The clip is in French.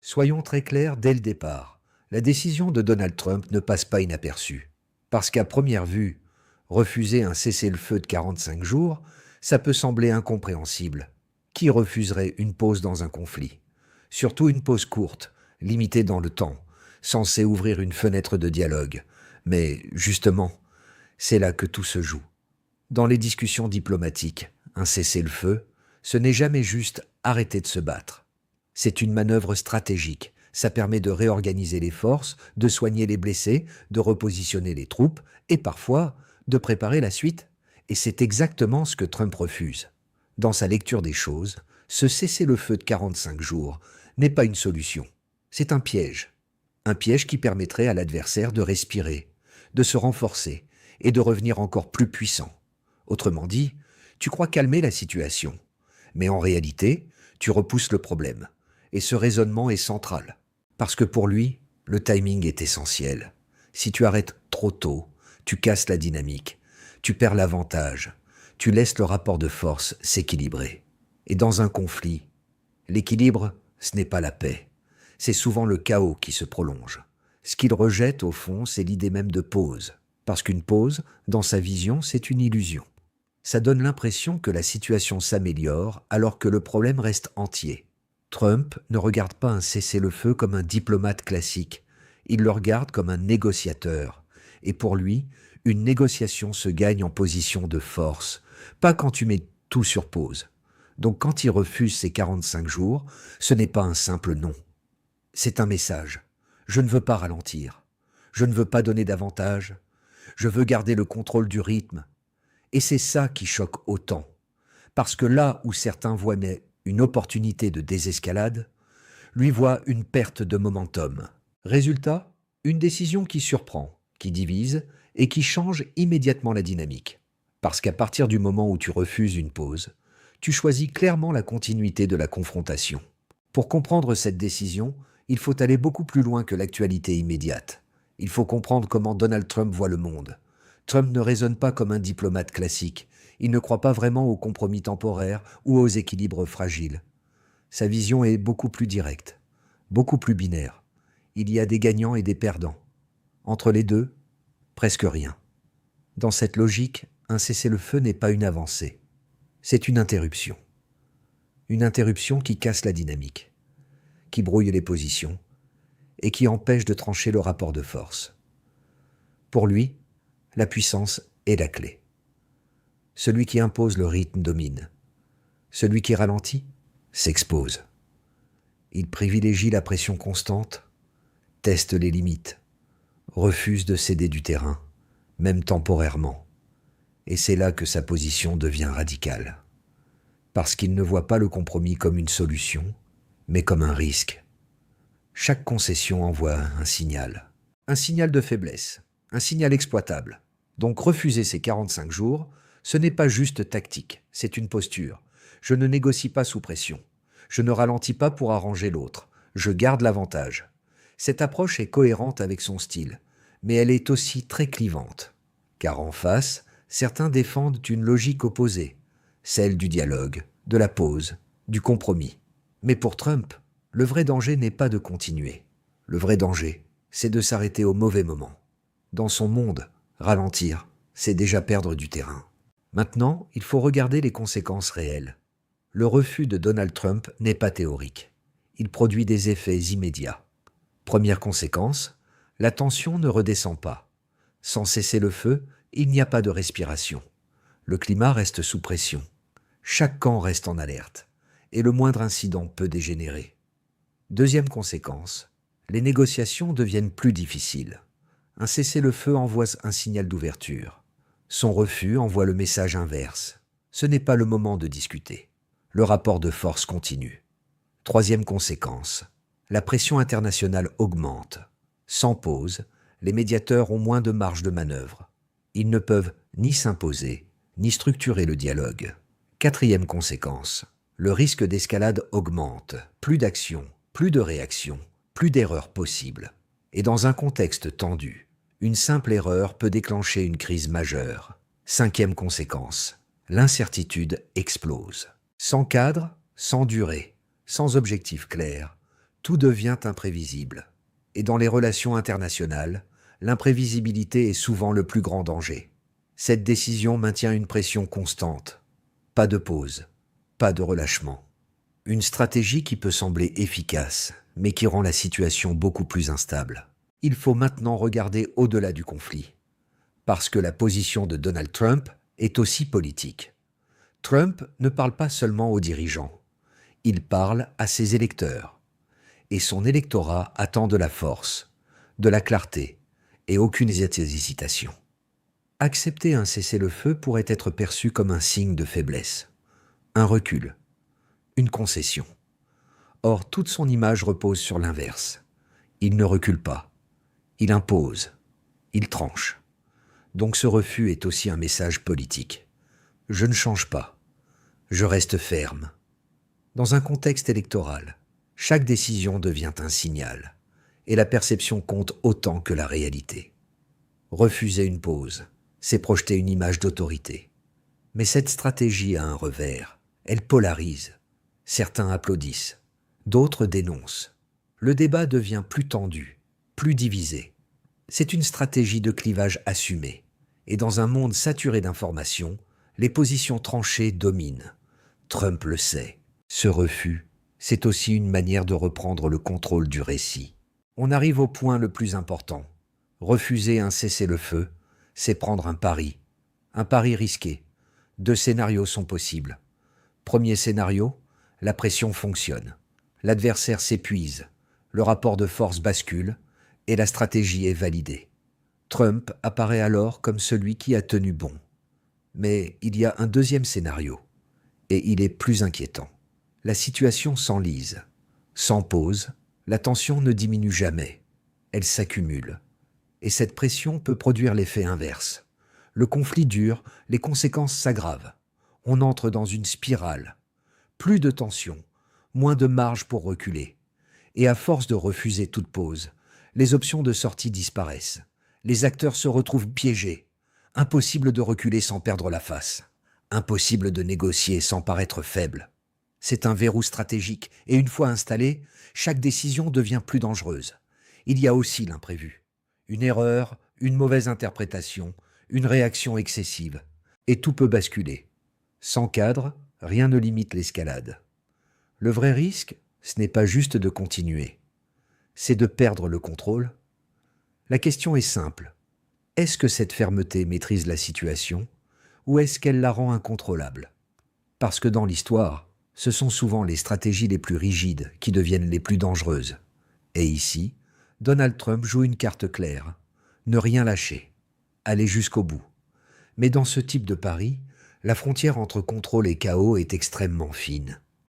Soyons très clairs dès le départ. La décision de Donald Trump ne passe pas inaperçue. Parce qu'à première vue, refuser un cessez-le-feu de 45 jours, ça peut sembler incompréhensible. Qui refuserait une pause dans un conflit? Surtout une pause courte, limitée dans le temps, censée ouvrir une fenêtre de dialogue. Mais justement, c'est là que tout se joue. Dans les discussions diplomatiques, un cessez-le-feu, ce n'est jamais juste arrêter de se battre. C'est une manœuvre stratégique. Ça permet de réorganiser les forces, de soigner les blessés, de repositionner les troupes et parfois de préparer la suite. Et c'est exactement ce que Trump refuse. Dans sa lecture des choses, ce cessez-le-feu de 45 jours n'est pas une solution. C'est un piège. Un piège qui permettrait à l'adversaire de respirer, de se renforcer et de revenir encore plus puissant. Autrement dit, tu crois calmer la situation. Mais en réalité, tu repousses le problème. Et ce raisonnement est central. Parce que pour lui, le timing est essentiel. Si tu arrêtes trop tôt, tu casses la dynamique, tu perds l'avantage, tu laisses le rapport de force s'équilibrer. Et dans un conflit, l'équilibre, ce n'est pas la paix. C'est souvent le chaos qui se prolonge. Ce qu'il rejette, au fond, c'est l'idée même de pause. Parce qu'une pause, dans sa vision, c'est une illusion. Ça donne l'impression que la situation s'améliore alors que le problème reste entier. Trump ne regarde pas un cessez-le-feu comme un diplomate classique. Il le regarde comme un négociateur. Et pour lui, une négociation se gagne en position de force, pas quand tu mets tout sur pause. Donc quand il refuse ces 45 jours, ce n'est pas un simple non. C'est un message. Je ne veux pas ralentir. Je ne veux pas donner davantage. Je veux garder le contrôle du rythme. Et c'est ça qui choque autant. Parce que là où certains voient une opportunité de désescalade, lui voit une perte de momentum. Résultat, une décision qui surprend, qui divise et qui change immédiatement la dynamique. Parce qu'à partir du moment où tu refuses une pause, tu choisis clairement la continuité de la confrontation. Pour comprendre cette décision, il faut aller beaucoup plus loin que l'actualité immédiate. Il faut comprendre comment Donald Trump voit le monde. Trump ne raisonne pas comme un diplomate classique. Il ne croit pas vraiment aux compromis temporaires ou aux équilibres fragiles. Sa vision est beaucoup plus directe, beaucoup plus binaire. Il y a des gagnants et des perdants. Entre les deux, presque rien. Dans cette logique, un cessez-le-feu n'est pas une avancée. C'est une interruption. Une interruption qui casse la dynamique, qui brouille les positions et qui empêche de trancher le rapport de force. Pour lui, la puissance est la clé. Celui qui impose le rythme domine. Celui qui ralentit s'expose. Il privilégie la pression constante, teste les limites, refuse de céder du terrain, même temporairement. Et c'est là que sa position devient radicale. Parce qu'il ne voit pas le compromis comme une solution, mais comme un risque. Chaque concession envoie un signal de faiblesse, un signal exploitable. Donc refuser ces 45 jours, ce n'est pas juste tactique, c'est une posture. Je ne négocie pas sous pression. Je ne ralentis pas pour arranger l'autre. Je garde l'avantage. Cette approche est cohérente avec son style, mais elle est aussi très clivante. Car en face, certains défendent une logique opposée, celle du dialogue, de la pause, du compromis. Mais pour Trump, le vrai danger n'est pas de continuer. Le vrai danger, c'est de s'arrêter au mauvais moment. Dans son monde, ralentir, c'est déjà perdre du terrain. Maintenant, il faut regarder les conséquences réelles. Le refus de Donald Trump n'est pas théorique. Il produit des effets immédiats. Première conséquence, la tension ne redescend pas. Sans cesser le feu, il n'y a pas de respiration. Le climat reste sous pression. Chaque camp reste en alerte. Et le moindre incident peut dégénérer. Deuxième conséquence, les négociations deviennent plus difficiles. Un cessez-le-feu envoie un signal d'ouverture. Son refus envoie le message inverse. Ce n'est pas le moment de discuter. Le rapport de force continue. Troisième conséquence, la pression internationale augmente. Sans pause, les médiateurs ont moins de marge de manœuvre. Ils ne peuvent ni s'imposer, ni structurer le dialogue. Quatrième conséquence, le risque d'escalade augmente. Plus d'action, plus de réaction, plus d'erreurs possibles. Et dans un contexte tendu, une simple erreur peut déclencher une crise majeure. Cinquième conséquence, l'incertitude explose. Sans cadre, sans durée, sans objectif clair, Tout devient imprévisible. Et dans les relations internationales, l'imprévisibilité est souvent le plus grand danger. Cette décision maintient une pression constante. Pas de pause, pas de relâchement. Une stratégie qui peut sembler efficace, mais qui rend la situation beaucoup plus instable. Il faut maintenant regarder au-delà du conflit, parce que la position de Donald Trump est aussi politique. Trump ne parle pas seulement aux dirigeants, il parle à ses électeurs. Et son électorat attend de la force, de la clarté et aucune hésitation. Accepter un cessez-le-feu pourrait être perçu comme un signe de faiblesse, un recul, une concession. Or, toute son image repose sur l'inverse. Il ne recule pas, il impose, il tranche. Donc ce refus est aussi un message politique. Je ne change pas, je reste ferme. Dans un contexte électoral, chaque décision devient un signal, et la perception compte autant que la réalité. Refuser une pause, c'est projeter une image d'autorité. Mais cette stratégie a un revers, elle polarise. Certains applaudissent, d'autres dénoncent. Le débat devient plus tendu, plus divisé. C'est une stratégie de clivage assumée, et dans un monde saturé d'informations, les positions tranchées dominent. Trump le sait. Ce refus, c'est aussi une manière de reprendre le contrôle du récit. On arrive au point le plus important. Refuser un cessez-le-feu, c'est prendre un pari risqué. 2 scénarios sont possibles. Premier scénario, la pression fonctionne. L'adversaire s'épuise, le rapport de force bascule et la stratégie est validée. Trump apparaît alors comme celui qui a tenu bon. Mais il y a un deuxième scénario, et il est plus inquiétant. La situation s'enlise. Sans pause, la tension ne diminue jamais. Elle s'accumule. Et cette pression peut produire l'effet inverse. Le conflit dure, les conséquences s'aggravent. On entre dans une spirale. Plus de tension, moins de marge pour reculer. Et à force de refuser toute pause, les options de sortie disparaissent. Les acteurs se retrouvent piégés. Impossible de reculer sans perdre la face. Impossible de négocier sans paraître faible. C'est un verrou stratégique, et une fois installé, chaque décision devient plus dangereuse. Il y a aussi l'imprévu. Une erreur, une mauvaise interprétation, une réaction excessive. Et tout peut basculer. Sans cadre, rien ne limite l'escalade. Le vrai risque, ce n'est pas juste de continuer. C'est de perdre le contrôle. La question est simple. Est-ce que cette fermeté maîtrise la situation, ou est-ce qu'elle la rend incontrôlable? Parce que dans l'histoire, ce sont souvent les stratégies les plus rigides qui deviennent les plus dangereuses. Et ici, Donald Trump joue une carte claire. Ne rien lâcher. Aller jusqu'au bout. Mais dans ce type de pari, la frontière entre contrôle et chaos est extrêmement fine.